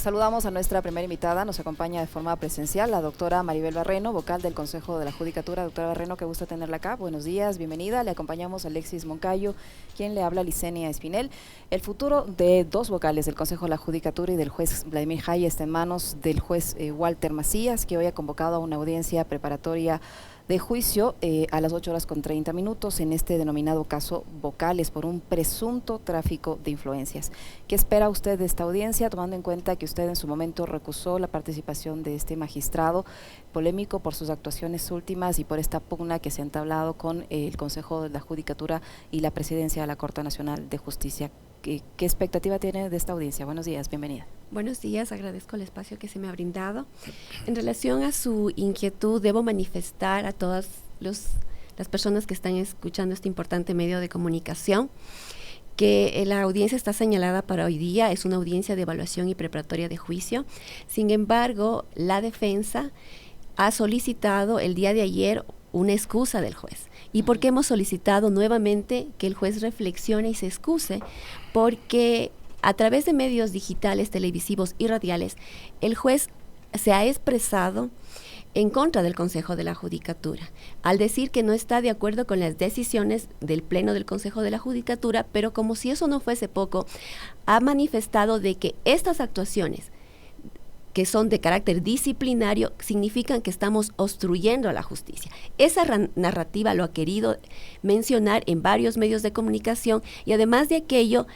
Saludamos a nuestra primera invitada, nos acompaña de forma presencial la doctora Maribel Barreno, vocal del Consejo de la Judicatura. Doctora Barreno, qué gusto tenerla acá, buenos días, bienvenida. Le acompañamos a Alexis Moncayo, quien le habla, Licenia Espinel. El futuro de dos vocales del Consejo de la Judicatura y del juez Vladimir Jaya está en manos del juez Walter Macías, que hoy ha convocado a una audiencia preparatoria de juicio a las 8:30 en este denominado caso Vocales por un presunto tráfico de influencias. ¿Qué espera usted de esta audiencia, tomando en cuenta que usted en su momento recusó la participación de este magistrado, polémico por sus actuaciones últimas y por esta pugna que se ha entablado con el Consejo de la Judicatura y la Presidencia de la Corte Nacional de Justicia? ¿Qué expectativa tiene de esta audiencia? Buenos días, bienvenida. Buenos días, agradezco el espacio que se me ha brindado. En relación a su inquietud, debo manifestar a todas las personas que están escuchando este importante medio de comunicación que la audiencia está señalada para hoy día, es una audiencia de evaluación y preparatoria de juicio. Sin embargo, la defensa ha solicitado el día de ayer una excusa del juez. ¿Y por qué hemos solicitado nuevamente que el juez reflexione y se excuse? Porque a través de medios digitales, televisivos y radiales, el juez se ha expresado en contra del Consejo de la Judicatura, al decir que no está de acuerdo con las decisiones del Pleno del Consejo de la Judicatura, pero como si eso no fuese poco, ha manifestado de que estas actuaciones que son de carácter disciplinario, significan que estamos obstruyendo a la justicia. Esa narrativa lo ha querido mencionar en varios medios de comunicación y además de aquello,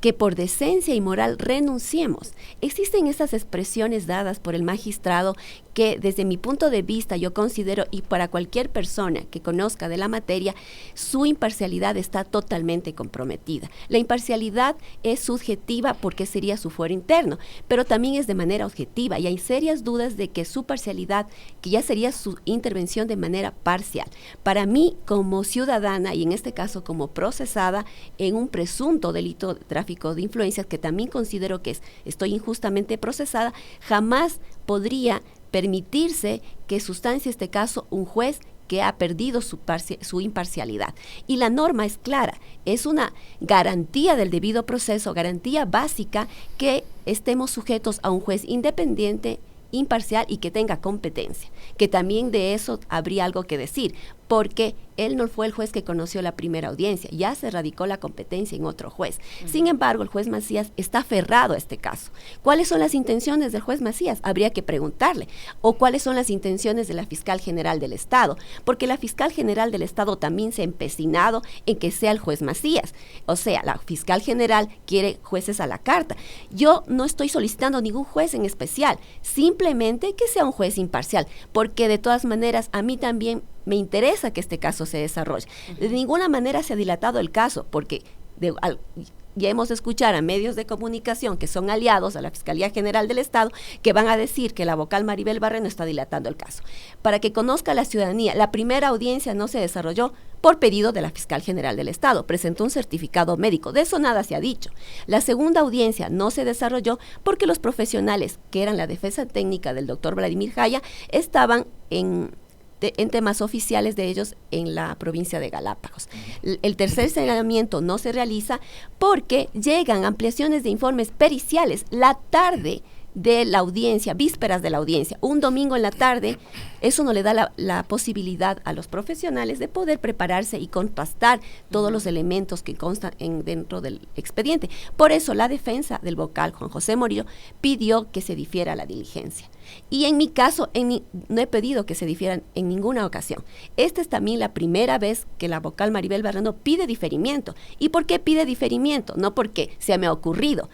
que por decencia y moral renunciemos. Existen esas expresiones dadas por el magistrado que desde mi punto de vista yo considero, y para cualquier persona que conozca de la materia, su imparcialidad está totalmente comprometida. La imparcialidad es subjetiva porque sería su fuero interno, pero también es de manera objetiva y hay serias dudas de que su parcialidad, que ya sería su intervención de manera parcial. Para mí, como ciudadana y en este caso como procesada en un presunto delito de tráfico de influencias, que también considero que estoy injustamente procesada, jamás podría permitirse que sustancie este caso un juez que ha perdido su imparcialidad. Y la norma es clara, es una garantía del debido proceso, garantía básica que estemos sujetos a un juez independiente, imparcial y que tenga competencia, que también de eso habría algo que decir, porque él no fue el juez que conoció la primera audiencia, ya se radicó la competencia en otro juez. Sin embargo, el juez Macías está aferrado a este caso. ¿Cuáles son las intenciones del juez Macías? Habría que preguntarle. ¿O cuáles son las intenciones de la fiscal general del Estado? Porque la fiscal general del Estado también se ha empecinado en que sea el juez Macías. O sea, la fiscal general quiere jueces a la carta. Yo no estoy solicitando ningún juez en especial, simplemente que sea un juez imparcial, porque de todas maneras a mí también me interesa que este caso se desarrolle. De ninguna manera se ha dilatado el caso, porque ya hemos de escuchar a medios de comunicación que son aliados a la Fiscalía General del Estado que van a decir que la vocal Maribel Barreno está dilatando el caso. Para que conozca la ciudadanía, la primera audiencia no se desarrolló por pedido de la Fiscal General del Estado, presentó un certificado médico, de eso nada se ha dicho. La segunda audiencia no se desarrolló porque los profesionales, que eran la defensa técnica del doctor Vladimir Jaya, estaban en temas oficiales de ellos en la provincia de Galápagos. El tercer señalamiento no se realiza porque llegan ampliaciones de informes periciales la tarde de la audiencia, vísperas de la audiencia, un domingo en la tarde. Eso no le da la posibilidad a los profesionales de poder prepararse y contrastar todos los elementos que constan dentro del expediente. Por eso la defensa del vocal Juan José Morillo pidió que se difiera la diligencia. Y en mi caso, no he pedido que se difieran en ninguna ocasión. Esta es también la primera vez que la vocal Maribel Barreno pide diferimiento. ¿Y por qué pide diferimiento? No porque se me ha ocurrido.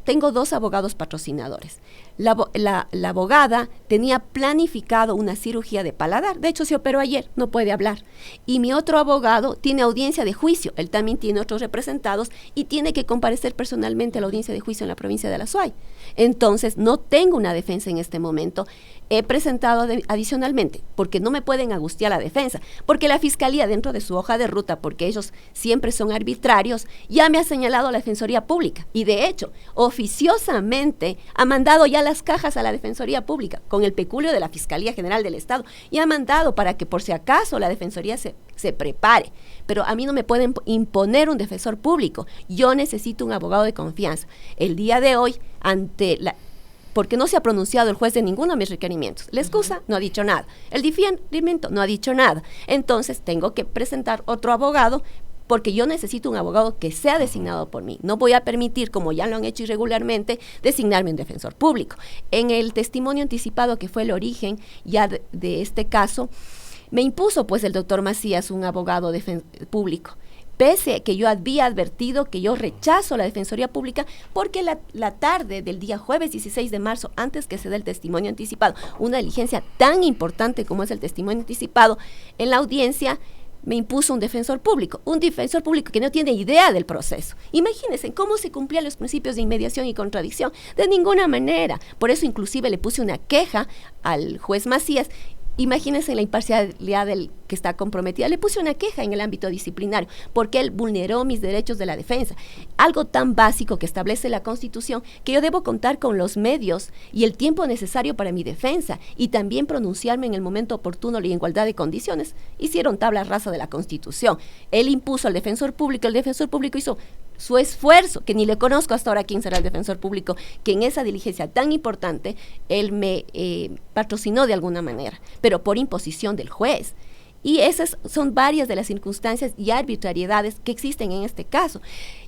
Tengo dos abogados patrocinadores. La abogada tenía planificado una cirugía de paladar, de hecho se operó ayer, no puede hablar. Y mi otro abogado tiene audiencia de juicio, él también tiene otros representados y tiene que comparecer personalmente a la audiencia de juicio en la provincia de Azuay. Entonces no tengo una defensa en este momento. He presentado adicionalmente, porque no me pueden angustiar la defensa, porque la Fiscalía dentro de su hoja de ruta, porque ellos siempre son arbitrarios, ya me ha señalado la Defensoría Pública y de hecho oficiosamente ha mandado ya las cajas a la Defensoría Pública con el peculio de la Fiscalía General del Estado y ha mandado para que por si acaso la Defensoría se prepare. Pero a mí no me pueden imponer un defensor público, yo necesito un abogado de confianza. El día de hoy, ante porque no se ha pronunciado el juez de ninguno de mis requerimientos. La excusa no ha dicho nada. El diferimiento no ha dicho nada. Entonces tengo que presentar otro abogado, porque yo necesito un abogado que sea designado por mí. No voy a permitir, como ya lo han hecho irregularmente, designarme un defensor público. En el testimonio anticipado, que fue el origen ya de este caso, me impuso pues el doctor Macías un abogado público, pese a que yo había advertido que yo rechazo la Defensoría Pública, porque la tarde del día jueves 16 de marzo, antes que se dé el testimonio anticipado, una diligencia tan importante como es el testimonio anticipado, en la audiencia me impuso un defensor público que no tiene idea del proceso. Imagínense cómo se cumplían los principios de inmediación y contradicción. De ninguna manera. Por eso inclusive le puse una queja al juez Macías. Imagínense la imparcialidad del que está comprometida. Le puse una queja en el ámbito disciplinario porque él vulneró mis derechos de la defensa. Algo tan básico que establece la Constitución, que yo debo contar con los medios y el tiempo necesario para mi defensa y también pronunciarme en el momento oportuno y en igualdad de condiciones. Hicieron tabla rasa de la Constitución. Él impuso al defensor público, el defensor público hizo su esfuerzo, que ni le conozco hasta ahora quién será el defensor público, que en esa diligencia tan importante él me patrocinó de alguna manera, pero por imposición del juez. Y esas son varias de las circunstancias y arbitrariedades que existen en este caso.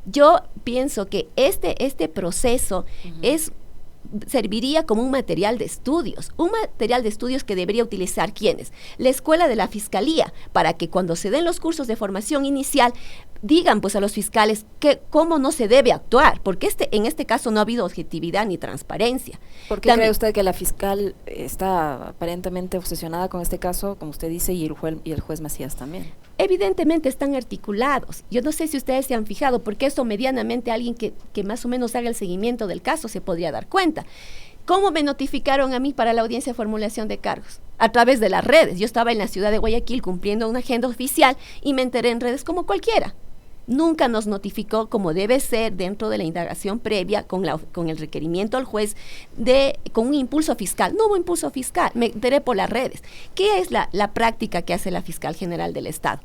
Yo pienso que este proceso serviría como un material de estudios que debería utilizar ¿quiénes? La escuela de la Fiscalía, para que cuando se den los cursos de formación inicial digan pues a los fiscales cómo no se debe actuar, porque en este caso no ha habido objetividad ni transparencia. ¿Por qué cree usted que la fiscal está aparentemente obsesionada con este caso, como usted dice, y el juez Macías también? Evidentemente están articulados. Yo no sé si ustedes se han fijado, porque eso medianamente alguien que más o menos haga el seguimiento del caso se podría dar cuenta. ¿Cómo me notificaron a mí para la audiencia de formulación de cargos? A través de las redes. Yo estaba en la ciudad de Guayaquil cumpliendo una agenda oficial y me enteré en redes como cualquiera. Nunca nos notificó como debe ser dentro de la indagación previa con el requerimiento al juez con un impulso fiscal. No hubo impulso fiscal, me enteré por las redes. ¿Qué es la práctica que hace la Fiscal General del Estado?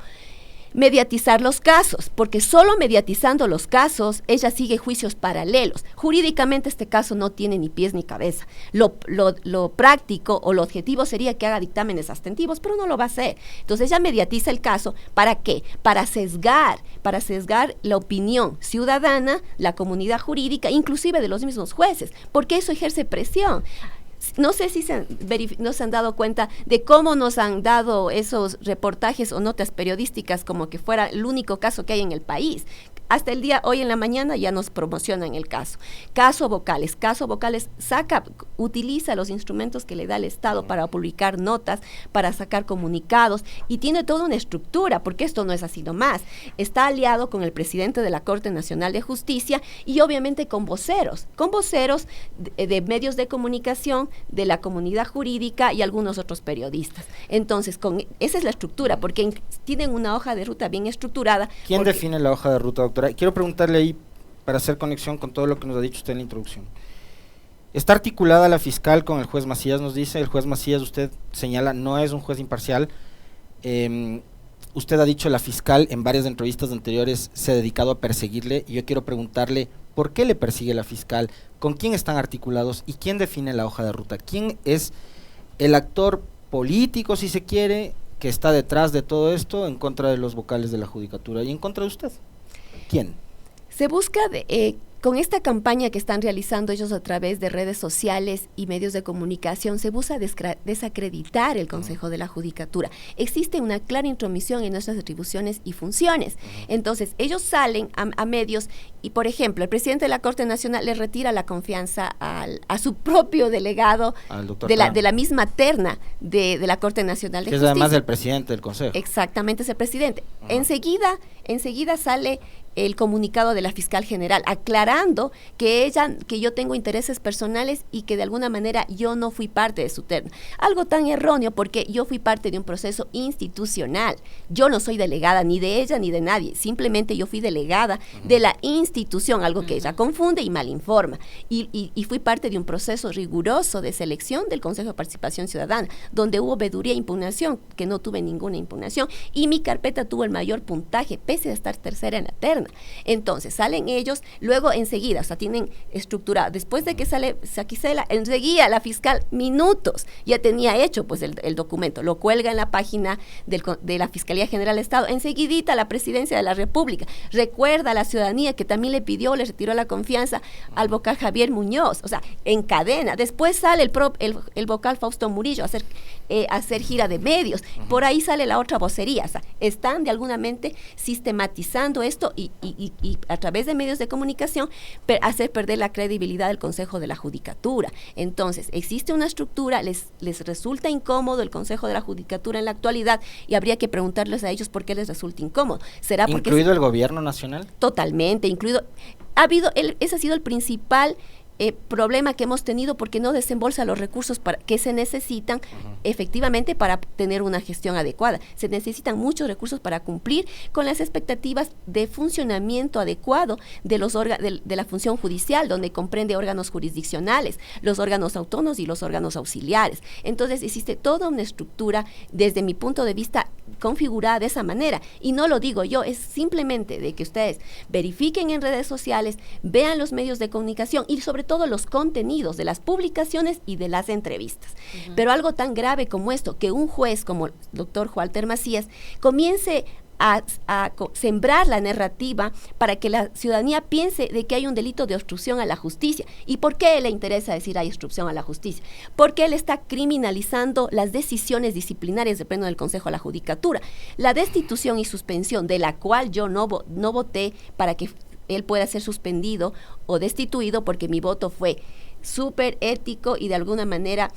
Mediatizar los casos, porque solo mediatizando los casos ella sigue juicios paralelos. Jurídicamente este caso no tiene ni pies ni cabeza. Lo práctico o lo objetivo sería que haga dictámenes abstentivos, pero no lo va a hacer. Entonces ella mediatiza el caso, ¿para qué? Para sesgar la opinión ciudadana, la comunidad jurídica, inclusive de los mismos jueces, porque eso ejerce presión. No sé si no se han dado cuenta de cómo nos han dado esos reportajes o notas periodísticas como que fuera el único caso que hay en el país. Hasta el día, hoy en la mañana ya nos promocionan el caso. Caso Vocales utiliza los instrumentos que le da el Estado para publicar notas, para sacar comunicados, y tiene toda una estructura, porque esto no es así nomás. Está aliado con el presidente de la Corte Nacional de Justicia y obviamente con voceros de medios de comunicación, de la comunidad jurídica y algunos otros periodistas. Entonces, esa es la estructura, porque tienen una hoja de ruta bien estructurada. ¿Quién define la hoja de ruta, doctora? Quiero preguntarle ahí, para hacer conexión con todo lo que nos ha dicho usted en la introducción. ¿Está articulada la fiscal con el juez Macías? Nos dice, el juez Macías, usted señala, no es un juez imparcial. Usted ha dicho, la fiscal en varias entrevistas anteriores se ha dedicado a perseguirle, y yo quiero preguntarle, ¿por qué le persigue la fiscal? ¿Con quién están articulados? ¿Y quién define la hoja de ruta? ¿Quién es el actor político, si se quiere, que está detrás de todo esto en contra de los vocales de la Judicatura y en contra de usted? ¿Quién? Se busca con esta campaña que están realizando ellos a través de redes sociales y medios de comunicación, se busca desacreditar el Consejo de la Judicatura. Existe una clara intromisión en nuestras atribuciones y funciones. Entonces, ellos salen a medios y, por ejemplo, el presidente de la Corte Nacional le retira la confianza a su propio delegado de la misma terna de la Corte Nacional de Justicia. Que es además el presidente del Consejo. Exactamente, es el presidente. Enseguida sale el comunicado de la fiscal general aclarando que yo tengo intereses personales y que de alguna manera yo no fui parte de su terna. Algo tan erróneo, porque yo fui parte de un proceso institucional. Yo no soy delegada ni de ella ni de nadie, simplemente yo fui delegada de la institución, algo que ella confunde y malinforma. Y fui parte de un proceso riguroso de selección del Consejo de Participación Ciudadana, donde hubo veeduría e impugnación, que no tuve ninguna impugnación, y mi carpeta tuvo el mayor puntaje, pese a estar tercera en la terna. interna. Entonces salen ellos, luego enseguida, o sea, tienen estructurado, después de que sale Saquicela, enseguida la fiscal, minutos, ya tenía hecho pues el documento, lo cuelga en la página de la Fiscalía General del Estado, enseguidita la Presidencia de la República, recuerda a la ciudadanía que también le retiró la confianza al vocal Javier Muñoz, o sea, en cadena, después sale el vocal Fausto Murillo a hacer gira de medios, por ahí sale la otra vocería, o sea, están de alguna mente sistematizando esto y a través de medios de comunicación hacer perder la credibilidad del Consejo de la Judicatura. Entonces, existe una estructura, les resulta incómodo el Consejo de la Judicatura en la actualidad y habría que preguntarles a ellos por qué les resulta incómodo. ¿Será porque ¿incluido el gobierno nacional? Totalmente, incluido. Ese ha sido el principal problema que hemos tenido, porque no desembolsa los recursos que se necesitan efectivamente para tener una gestión adecuada. Se necesitan muchos recursos para cumplir con las expectativas de funcionamiento adecuado de la función judicial, donde comprende órganos jurisdiccionales, los órganos autónomos y los órganos auxiliares. Entonces existe toda una estructura, desde mi punto de vista, configurada de esa manera, y no lo digo yo, es simplemente de que ustedes verifiquen en redes sociales, vean los medios de comunicación y sobre todo los contenidos de las publicaciones y de las entrevistas. Pero algo tan grave como esto, que un juez como el doctor Walter Macías comience a sembrar la narrativa para que la ciudadanía piense de que hay un delito de obstrucción a la justicia. ¿Y por qué le interesa decir hay obstrucción a la justicia? Porque él está criminalizando las decisiones disciplinarias del Pleno del Consejo de la Judicatura. La destitución y suspensión, de la cual yo no voté para que él pueda ser suspendido o destituido, porque mi voto fue súper ético y de alguna manera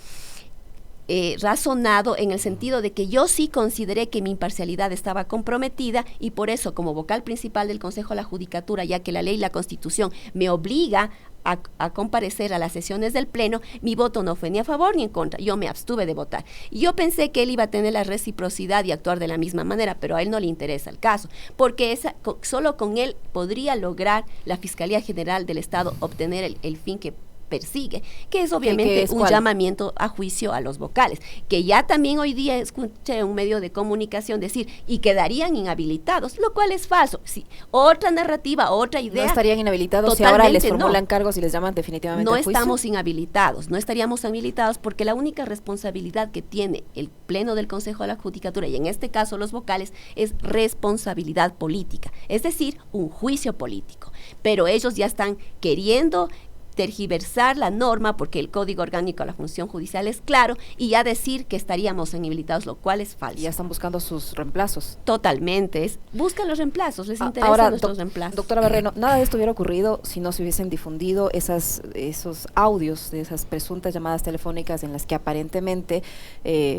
razonado, en el sentido de que yo sí consideré que mi imparcialidad estaba comprometida, y por eso, como vocal principal del Consejo de la Judicatura, ya que la ley y la Constitución me obliga a comparecer a las sesiones del Pleno, mi voto no fue ni a favor ni en contra, yo me abstuve de votar. Y yo pensé que él iba a tener la reciprocidad y actuar de la misma manera, pero a él no le interesa el caso, porque solo con él podría lograr la Fiscalía General del Estado obtener el fin que persigue, que es obviamente un llamamiento a juicio a los vocales, que ya también hoy día escuché un medio de comunicación decir, y quedarían inhabilitados, lo cual es falso. Sí, otra narrativa, otra idea. ¿No estarían inhabilitados si ahora les formulan cargos y les llaman definitivamente a juicio? No estamos inhabilitados, no estaríamos inhabilitados, porque la única responsabilidad que tiene el Pleno del Consejo de la Judicatura, y en este caso los vocales, es responsabilidad política, es decir, un juicio político. Pero ellos ya están queriendo tergiversar la norma, porque el Código Orgánico de la Función Judicial es claro, y ya decir que estaríamos inhabilitados, lo cual es falso. Y ya están buscando sus reemplazos. Totalmente, buscan los reemplazos, les interesan ahora, nuestros reemplazos. Doctora Barreno, nada de esto hubiera ocurrido si no se hubiesen difundido esos audios de esas presuntas llamadas telefónicas en las que aparentemente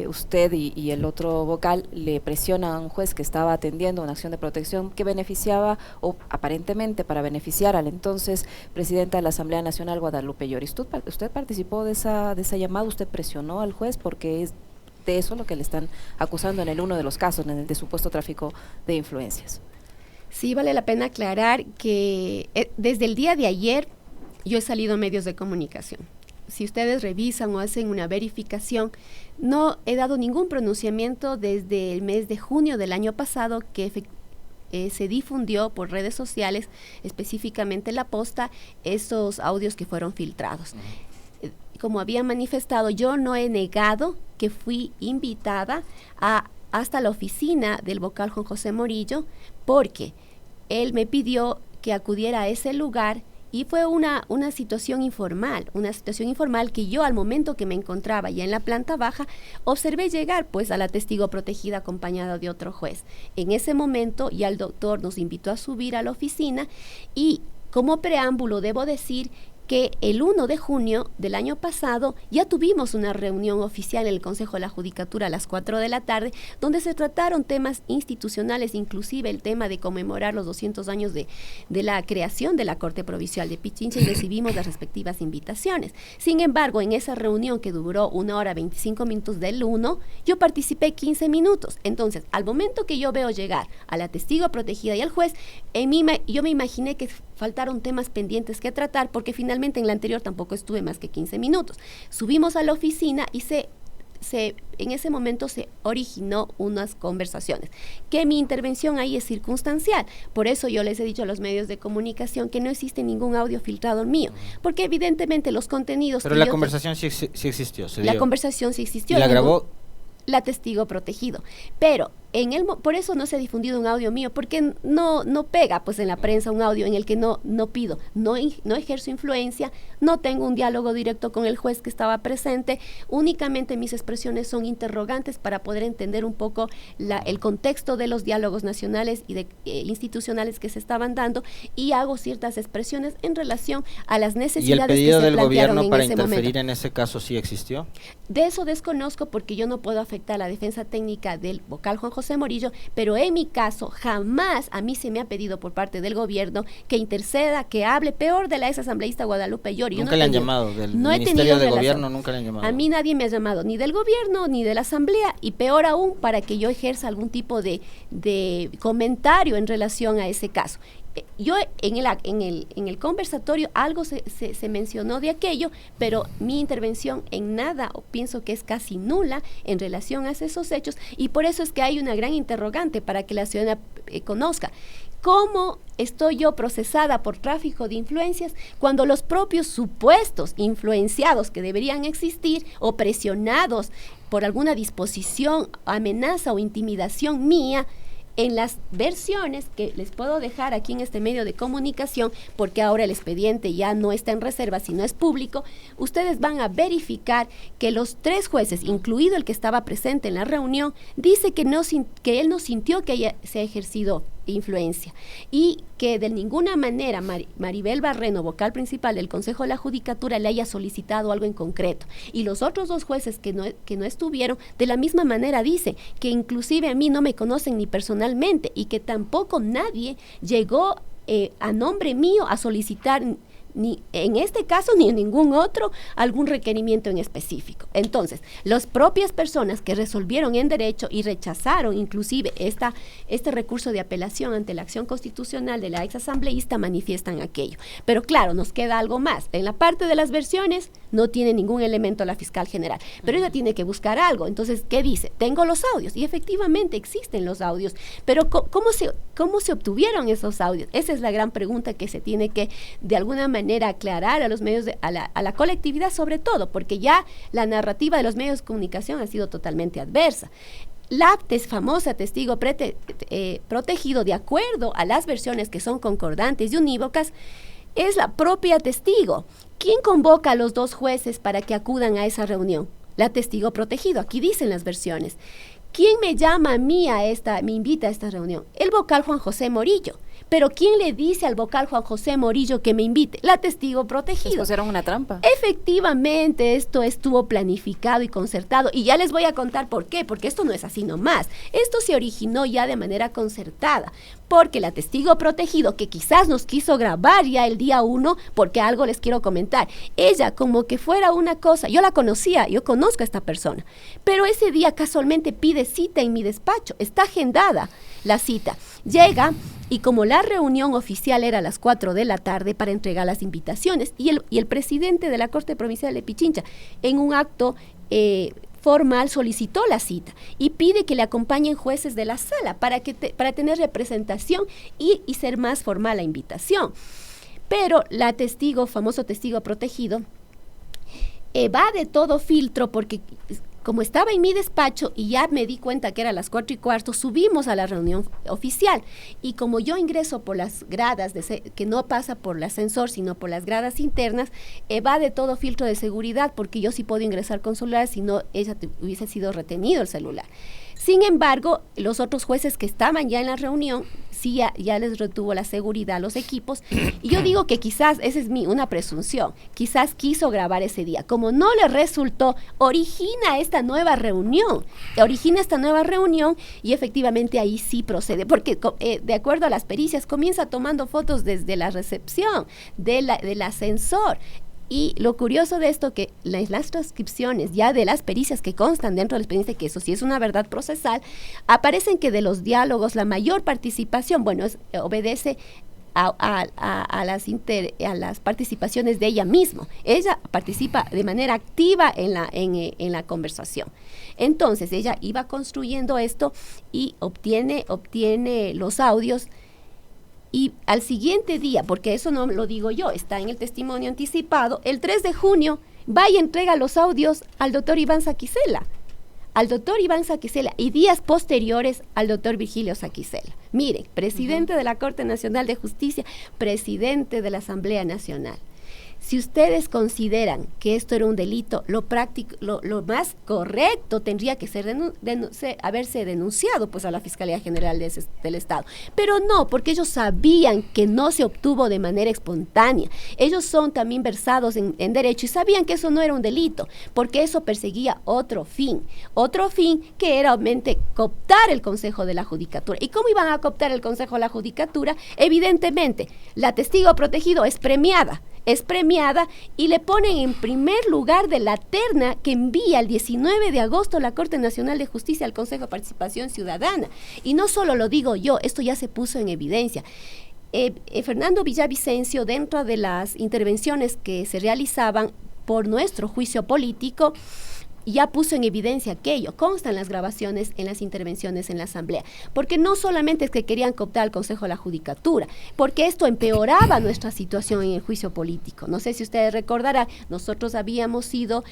usted y el otro vocal le presionan a un juez que estaba atendiendo una acción de protección que beneficiaba, o aparentemente para beneficiar al entonces presidenta de la Asamblea Nacional, Guadalupe Lloris. ¿Usted participó de esa llamada? ¿Usted presionó al juez? Porque es de eso lo que le están acusando en uno de los casos, en el de supuesto tráfico de influencias. Sí, vale la pena aclarar que desde el día de ayer yo he salido a medios de comunicación. Si ustedes revisan o hacen una verificación, no he dado ningún pronunciamiento desde el mes de junio del año pasado, que se difundió por redes sociales, específicamente La Posta, esos audios que fueron filtrados. Como había manifestado, yo no he negado que fui invitada hasta la oficina del vocal Juan José Morillo, porque él me pidió que acudiera a ese lugar. Y fue una situación informal que yo, al momento que me encontraba ya en la planta baja, observé llegar pues a la testigo protegida acompañada de otro juez. En ese momento ya el doctor nos invitó a subir a la oficina, y como preámbulo debo decir que el 1 de junio del año pasado ya tuvimos una reunión oficial en el Consejo de la Judicatura a las 4 de la tarde, donde se trataron temas institucionales, inclusive el tema de conmemorar los 200 años de la creación de la Corte Provincial de Pichincha, y recibimos las respectivas invitaciones. Sin embargo, en esa reunión, que duró 1 hora 25 minutos del 1, yo participé 15 minutos. Entonces, al momento que yo veo llegar a la testigo protegida y al juez, yo me imaginé que faltaron temas pendientes que tratar, porque finalmente en la anterior tampoco estuve más que 15 minutos. Subimos a la oficina y se en ese momento se originó unas conversaciones, que mi intervención ahí es circunstancial. Por eso yo les he dicho a los medios de comunicación que no existe ningún audio filtrado mío, porque evidentemente los contenidos... Pero la conversación sí existió. La conversación sí existió. ¿Y la grabó? La testigo protegido. Pero por eso no se ha difundido un audio mío, porque no pega pues en la prensa un audio en el que no pido, no ejerzo influencia, no tengo un diálogo directo con el juez que estaba presente, únicamente mis expresiones son interrogantes para poder entender un poco el contexto de los diálogos nacionales y institucionales que se estaban dando, y hago ciertas expresiones en relación a las necesidades que se plantearon en ese momento. ¿Y el pedido del gobierno para interferir en ese caso sí existió? De eso desconozco, porque yo no puedo afectar la defensa técnica del vocal Juan José Morillo, pero en mi caso jamás a mí se me ha pedido por parte del gobierno que interceda, que hable, peor de la ex asambleísta Guadalupe Llori. Nunca le han llamado del Ministerio de Gobierno, nunca le han llamado. A mí nadie me ha llamado, ni del gobierno, ni de la asamblea, y peor aún para que yo ejerza algún tipo de comentario en relación a ese caso. Yo en el conversatorio algo se mencionó de aquello, pero mi intervención en nada, o pienso que es casi nula en relación a esos hechos, y por eso es que hay una gran interrogante para que la ciudadana conozca. ¿Cómo estoy yo procesada por tráfico de influencias cuando los propios supuestos influenciados que deberían existir o presionados por alguna disposición, amenaza o intimidación mía, en las versiones que les puedo dejar aquí en este medio de comunicación, porque ahora el expediente ya no está en reserva, sino es público, ustedes van a verificar que los 3 jueces, incluido el que estaba presente en la reunión, dice que él no sintió que se ha ejercido influencia, y que de ninguna manera Maribel Barreno, vocal principal del Consejo de la Judicatura, le haya solicitado algo en concreto, y los otros 2 jueces que no estuvieron, de la misma manera dice que inclusive a mí no me conocen ni personalmente, y que tampoco nadie llegó a nombre mío a solicitar, ni en este caso ni en ningún otro, algún requerimiento en específico. Entonces, las propias personas que resolvieron en derecho y rechazaron inclusive este recurso de apelación ante la acción constitucional de la ex asambleísta manifiestan aquello. Pero claro, nos queda algo más. En la parte de las versiones no tiene ningún elemento la fiscal general, pero ella tiene que buscar algo. Entonces, ¿qué dice? Tengo los audios, y efectivamente existen los audios, pero ¿cómo se obtuvieron esos audios? Esa es la gran pregunta que se tiene que de alguna manera aclarar a los medios, a la colectividad sobre todo, porque ya la narrativa de los medios de comunicación ha sido totalmente adversa. La famosa testigo protegido, de acuerdo a las versiones que son concordantes y unívocas, es la propia testigo. ¿Quién convoca a los 2 jueces para que acudan a esa reunión? La testigo protegido, aquí dicen las versiones. ¿Quién me llama a mí me invita a esta reunión? El vocal Juan José Morillo. Pero ¿quién le dice al vocal Juan José Morillo que me invite? La testigo protegido. Pues era una trampa. Efectivamente, esto estuvo planificado y concertado. Y ya les voy a contar por qué, porque esto no es así nomás. Esto se originó ya de manera concertada, porque la testigo protegido, que quizás nos quiso grabar ya el día 1, porque algo les quiero comentar, ella como que fuera una cosa, yo la conocía, yo conozco a esta persona, pero ese día casualmente pide cita en mi despacho, está agendada la cita, llega, y como la reunión oficial era a las 4 de la tarde para entregar las invitaciones, y el presidente de la Corte Provincial de Pichincha, en un acto formal, solicitó la cita y pide que le acompañen jueces de la sala para tener representación y ser más formal la invitación. Pero la famoso testigo protegido, va de todo filtro, porque como estaba en mi despacho y ya me di cuenta que era las 4:15, subimos a la reunión oficial, y como yo ingreso por las gradas, que no pasa por el ascensor sino por las gradas internas, va de todo filtro de seguridad, porque yo sí puedo ingresar con celular, si no ella hubiese sido retenido el celular. Sin embargo, los otros jueces que estaban ya en la reunión, sí ya les retuvo la seguridad a los equipos, y yo digo que quizás, esa es una presunción, quizás quiso grabar ese día. Como no le resultó, origina esta nueva reunión, y efectivamente ahí sí procede, porque de acuerdo a las pericias, comienza tomando fotos desde la recepción del ascensor. Y lo curioso de esto, que las transcripciones ya de las pericias que constan dentro del expediente, que eso sí es una verdad procesal, aparecen que de los diálogos la mayor participación, obedece a las participaciones de ella misma. Ella participa de manera activa en la conversación. Entonces ella iba construyendo esto y obtiene los audios, y al siguiente día, porque eso no lo digo yo, está en el testimonio anticipado, el 3 de junio va y entrega los audios al doctor Iván Saquicela, y días posteriores al doctor Virgilio Saquicela. Miren, presidente de la Corte Nacional de Justicia, presidente de la Asamblea Nacional. Si ustedes consideran que esto era un delito, lo más correcto tendría que ser haberse denunciado pues a la Fiscalía General del Estado. Pero no, porque ellos sabían que no se obtuvo de manera espontánea. Ellos son también versados en derecho y sabían que eso no era un delito, porque eso perseguía otro fin que era obviamente cooptar el Consejo de la Judicatura. ¿Y cómo iban a cooptar el Consejo de la Judicatura? Evidentemente, la testigo protegido es premiada y le ponen en primer lugar de la terna que envía el 19 de agosto la Corte Nacional de Justicia al Consejo de Participación Ciudadana. Y no solo lo digo yo, esto ya se puso en evidencia. Fernando Villavicencio, dentro de las intervenciones que se realizaban por nuestro juicio político, ya puso en evidencia aquello, constan las grabaciones en las intervenciones en la Asamblea, porque no solamente es que querían cooptar al Consejo de la Judicatura, porque esto empeoraba nuestra situación en el juicio político. No sé si ustedes recordarán, nosotros habíamos sido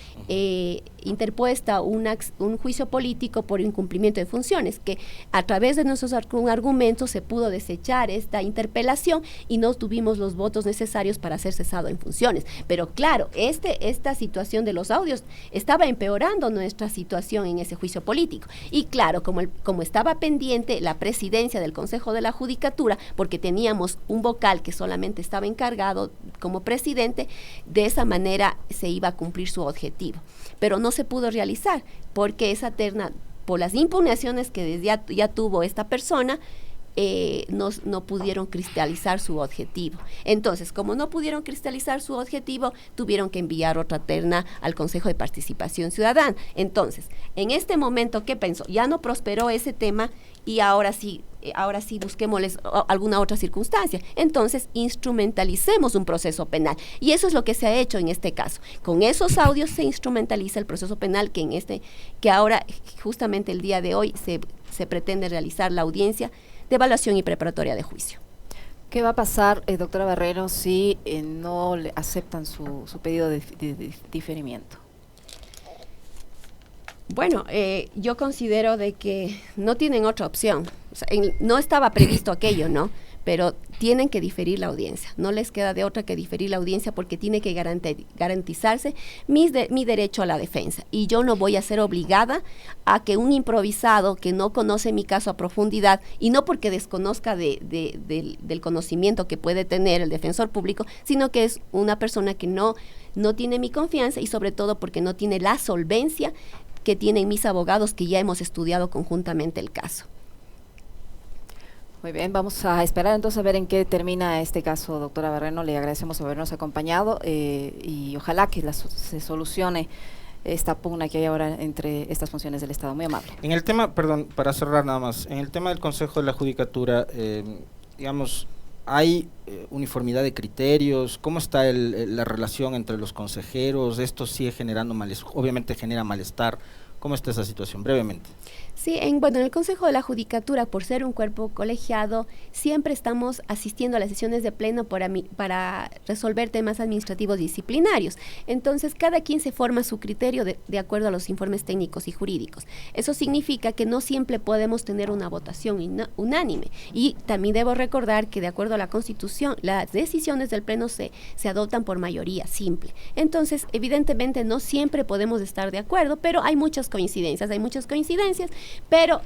interpuesta un juicio político por incumplimiento de funciones, que a través de nuestros argumentos se pudo desechar esta interpelación y no tuvimos los votos necesarios para ser cesado en funciones. Pero claro, esta situación de los audios estaba empeorando nuestra situación en ese juicio político. Y claro, como estaba pendiente la presidencia del Consejo de la Judicatura, porque teníamos un vocal que solamente estaba encargado como presidente, de esa manera se iba a cumplir su objetivo. Pero no se pudo realizar, porque esa terna, por las impugnaciones que ya tuvo esta persona, no pudieron cristalizar su objetivo. Entonces, como no pudieron cristalizar su objetivo, tuvieron que enviar otra terna al Consejo de Participación Ciudadana. Entonces, en este momento, ¿qué pensó? Ya no prosperó ese tema y ahora sí busquémosles alguna otra circunstancia. Entonces, instrumentalicemos un proceso penal. Y eso es lo que se ha hecho en este caso. Con esos audios se instrumentaliza el proceso penal que ahora, justamente el día de hoy, se pretende realizar la audiencia de evaluación y preparatoria de juicio. ¿Qué va a pasar, doctora Barreno, si no le aceptan su pedido de diferimiento? Bueno, yo considero de que no tienen otra opción. O sea, no estaba previsto aquello, ¿no? Pero tienen que diferir la audiencia. No les queda de otra que diferir la audiencia, porque tiene que garantizarse mi derecho a la defensa. Y yo no voy a ser obligada a que un improvisado que no conoce mi caso a profundidad, y no porque desconozca del conocimiento que puede tener el defensor público, sino que es una persona que no tiene mi confianza, y sobre todo porque no tiene la solvencia que tienen mis abogados, que ya hemos estudiado conjuntamente el caso. Muy bien, vamos a esperar entonces a ver en qué termina este caso, doctora Barreno. Le agradecemos habernos acompañado y ojalá que se solucione esta pugna que hay ahora entre estas funciones del Estado. Muy amable. En el tema, perdón, para cerrar nada más, en el tema del Consejo de la Judicatura, digamos, ¿hay uniformidad de criterios? ¿Cómo está la relación entre los consejeros? ¿Esto sigue generando malestar? Obviamente genera malestar. ¿Cómo está esa situación? Brevemente. Sí, en el Consejo de la Judicatura, por ser un cuerpo colegiado, siempre estamos asistiendo a las sesiones de pleno para resolver temas administrativos disciplinarios. Entonces, cada quien se forma su criterio de acuerdo a los informes técnicos y jurídicos. Eso significa que no siempre podemos tener una votación unánime. Y también debo recordar que, de acuerdo a la Constitución, las decisiones del pleno se adoptan por mayoría simple. Entonces, evidentemente, no siempre podemos estar de acuerdo, pero hay muchas coincidencias, pero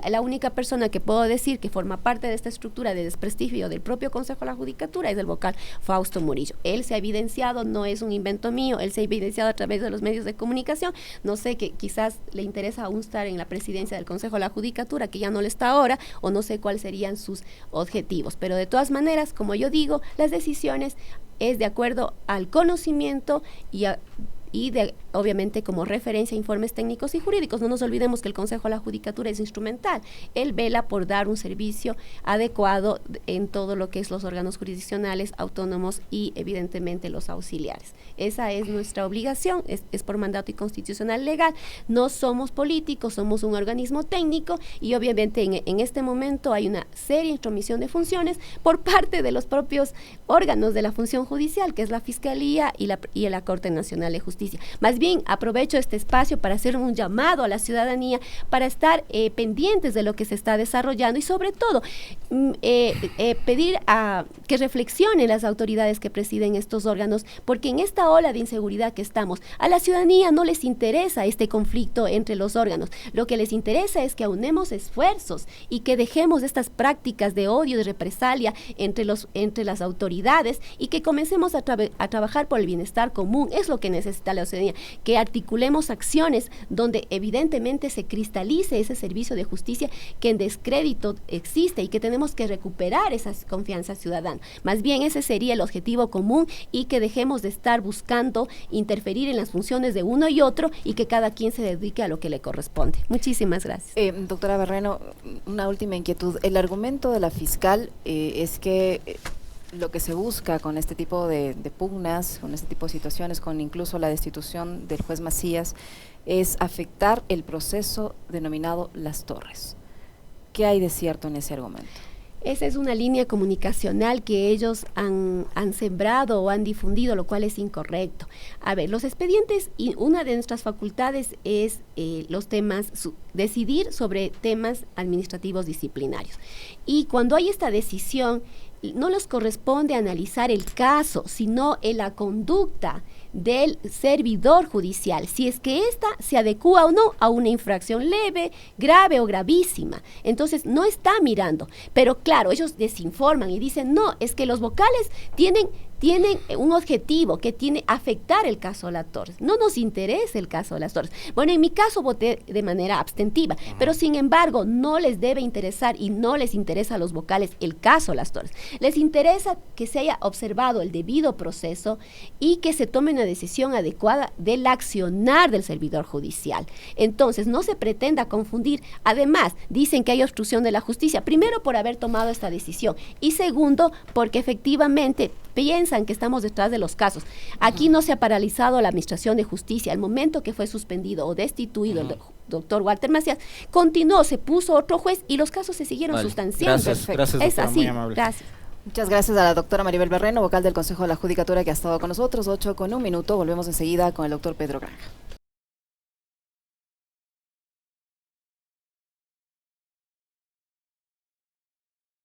la única persona que puedo decir que forma parte de esta estructura de desprestigio del propio Consejo de la Judicatura es el vocal Fausto Murillo. Él se ha evidenciado, no es un invento mío, él se ha evidenciado a través de los medios de comunicación. No sé, que quizás le interesa aún estar en la presidencia del Consejo de la Judicatura, que ya no le está ahora, o no sé cuáles serían sus objetivos, pero de todas maneras, como yo digo, las decisiones es de acuerdo al conocimiento y obviamente como referencia a informes técnicos y jurídicos. No nos olvidemos que el Consejo de la Judicatura es instrumental. Él vela por dar un servicio adecuado en todo lo que es los órganos jurisdiccionales, autónomos y evidentemente los auxiliares. Esa es nuestra obligación, es por mandato y constitucional legal. No somos políticos, somos un organismo técnico y obviamente en este momento hay una seria intromisión de funciones por parte de los propios órganos de la función judicial, que es la Fiscalía y la Corte Nacional de Justicia. Más bien, aprovecho este espacio para hacer un llamado a la ciudadanía para estar pendientes de lo que se está desarrollando y sobre todo pedir a que reflexionen las autoridades que presiden estos órganos, porque en esta ola de inseguridad que estamos, a la ciudadanía no les interesa este conflicto entre los órganos. Lo que les interesa es que aunemos esfuerzos y que dejemos estas prácticas de odio, de represalia entre las autoridades y que comencemos a trabajar por el bienestar común. Es lo que necesita la ciudadanía, que articulemos acciones donde evidentemente se cristalice ese servicio de justicia que en descrédito existe y que tenemos que recuperar esa confianza ciudadana. Más bien ese sería el objetivo común y que dejemos de estar buscando interferir en las funciones de uno y otro y que cada quien se dedique a lo que le corresponde. Muchísimas gracias. Doctora Barreno, una última inquietud. El argumento de la fiscal es que lo que se busca con este tipo de pugnas, con este tipo de situaciones, con incluso la destitución del juez Macías, es afectar el proceso denominado Las Torres. ¿Qué hay de cierto en ese argumento? Esa es una línea comunicacional que ellos han sembrado o han difundido, lo cual es incorrecto. A ver, los expedientes, y una de nuestras facultades es decidir sobre temas administrativos disciplinarios. Y cuando hay esta decisión, no les corresponde analizar el caso, sino en la conducta del servidor judicial, si es que ésta se adecúa o no a una infracción leve, grave o gravísima. Entonces no está mirando, pero claro, ellos desinforman y dicen, no, es que los vocales tienen un objetivo que tiene afectar el caso de Las Torres. No nos interesa el caso de Las Torres. Bueno, en mi caso voté de manera abstentiva, pero sin embargo no les debe interesar y no les interesa a los vocales el caso de Las Torres. Les interesa que se haya observado el debido proceso y que se tome una decisión adecuada del accionar del servidor judicial. Entonces, no se pretenda confundir. Además, dicen que hay obstrucción de la justicia, primero por haber tomado esta decisión y segundo, porque efectivamente piensan que estamos detrás de los casos. Aquí no se ha paralizado la administración de justicia. Al momento que fue suspendido o destituido el doctor Walter Macías, continuó, se puso otro juez y los casos se siguieron sustanciando. Gracias, es doctora, así, muy amable. gracias. Muchas gracias a la doctora Maribel Barreno, vocal del Consejo de la Judicatura, que ha estado con nosotros. 8:01. Volvemos enseguida con el doctor Pedro Granja.